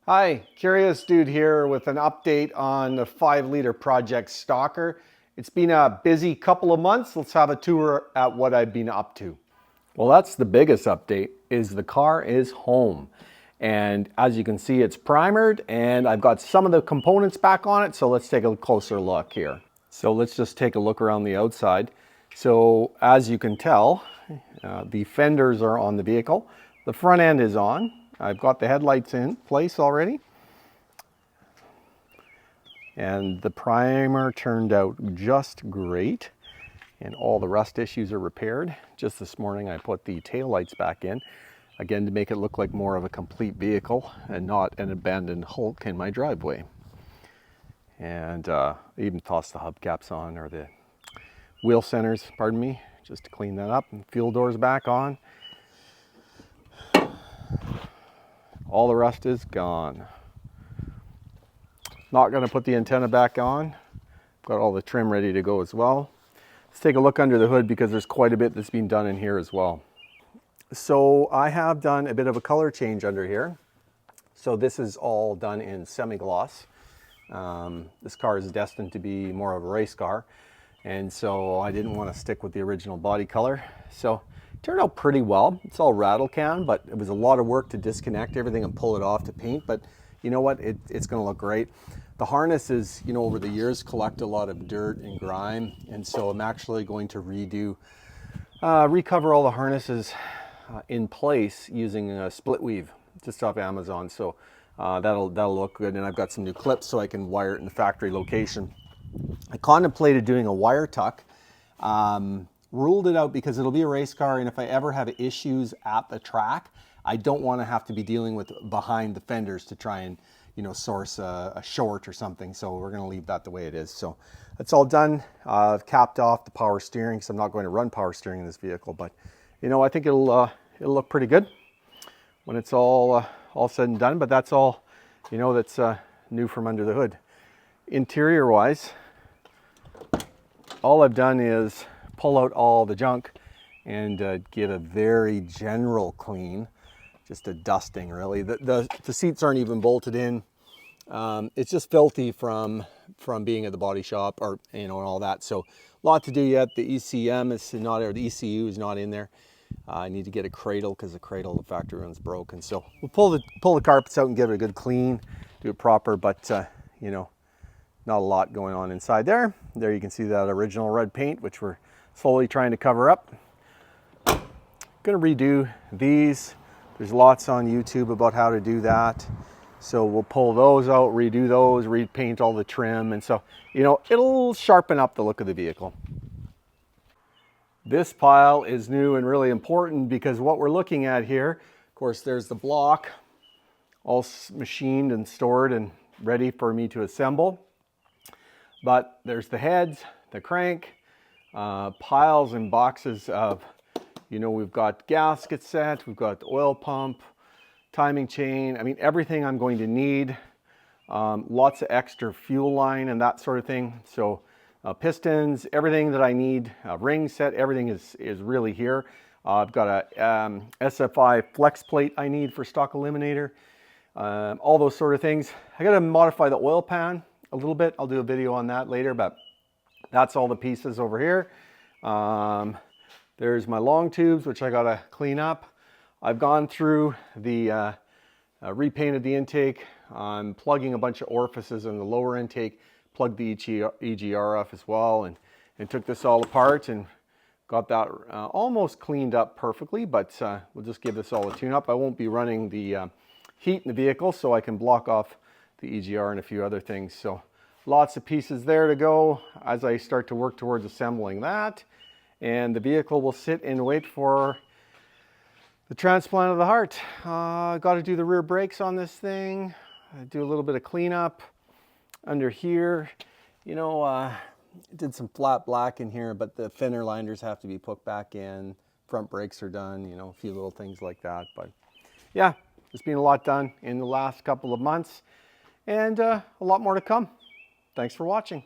Hi, Curious Dude here with an update on the 5-liter Project Stalker. It's been a busy couple of months. Let's have a tour at what I've been up to. Well, that's the biggest update, is the car is home. And as you can see, it's primered and I've got some of the components back on it. So let's take a closer look here. So let's just take a look around the outside. So as you can tell, the fenders are on the vehicle. The front end is on. I've got the headlights in place already. And the primer turned out just great. And all the rust issues are repaired. Just this morning I put the taillights back in, again to make it look like more of a complete vehicle and not an abandoned hulk in my driveway. And even tossed the hubcaps on, or the wheel centers, pardon me, just to clean that up. And fuel doors back on. All the rust is gone. Not going to put the antenna back on. Got all the trim ready to go as well. Let's take a look under the hood because there's quite a bit that's been done in here as well. So I have done a bit of a color change under here. So this is all done in semi-gloss. This car is destined to be more of a race car. And so I didn't want to stick with the original body color. So it turned out pretty well. It's all rattle can, but it was a lot of work to disconnect everything and pull it off to paint. But you know what? It's going to look great. The harnesses, you know, over the years collect a lot of dirt and grime. And so I'm actually going to recover all the harnesses in place using a split weave just off Amazon. So that'll look good. And I've got some new clips so I can wire it in the factory location. I contemplated doing a wire tuck. Ruled it out because it'll be a race car, and if I ever have issues at the track, I don't want to have to be dealing with behind the fenders to try and, you know, source a short or something. So we're going to leave that the way it is. So that's all done. I've capped off the power steering, so I'm not going to run power steering in this vehicle, but you know, I think it'll look pretty good when it's all said and done. But that's all, you know, that's new from under the hood. Interior wise, all I've done is pull out all the junk and give a very general clean, just a dusting really. The seats aren't even bolted in. It's just filthy from being at the body shop, or you know, and all that. So a lot to do yet. The ECM is not, or the ECU is not in there. I need to get a cradle because the cradle the factory one's broken. So we'll pull the carpets out and give it a good clean, do it proper. But you know, not a lot going on inside there. There you can see that original red paint, which we're slowly trying to cover up. Gonna redo these. There's lots on YouTube about how to do that. So we'll pull those out, redo those, repaint all the trim. And so, you know, it'll sharpen up the look of the vehicle. This pile is new and really important because what we're looking at here, of course, there's the block all machined and stored and ready for me to assemble. But there's the heads, the crank, piles and boxes of, you know, we've got gasket set, we've got the oil pump, timing chain, I mean, everything I'm going to need. Lots of extra fuel line and that sort of thing. So pistons, everything that I need, ring set, everything is really here. I've got a SFI flex plate I need for stock eliminator, all those sort of things. I got to modify the oil pan a little bit. I'll do a video on that later, but that's all the pieces over here. There's my long tubes, which I gotta clean up. I've gone through the, repainted the intake. I'm plugging a bunch of orifices in the lower intake, plugged the EGR off as well, and took this all apart and got that almost cleaned up perfectly, but we'll just give this all a tune up. I won't be running the heat in the vehicle, so I can block off the EGR and a few other things. So lots of pieces there to go as I start to work towards assembling that. And the vehicle will sit and wait for the transplant of the heart. Got to do the rear brakes on this thing. Do a little bit of cleanup under here. You know, did some flat black in here, but the fender liners have to be put back in. Front brakes are done, you know, a few little things like that. But yeah, there's been a lot done in the last couple of months, and a lot more to come. Thanks for watching.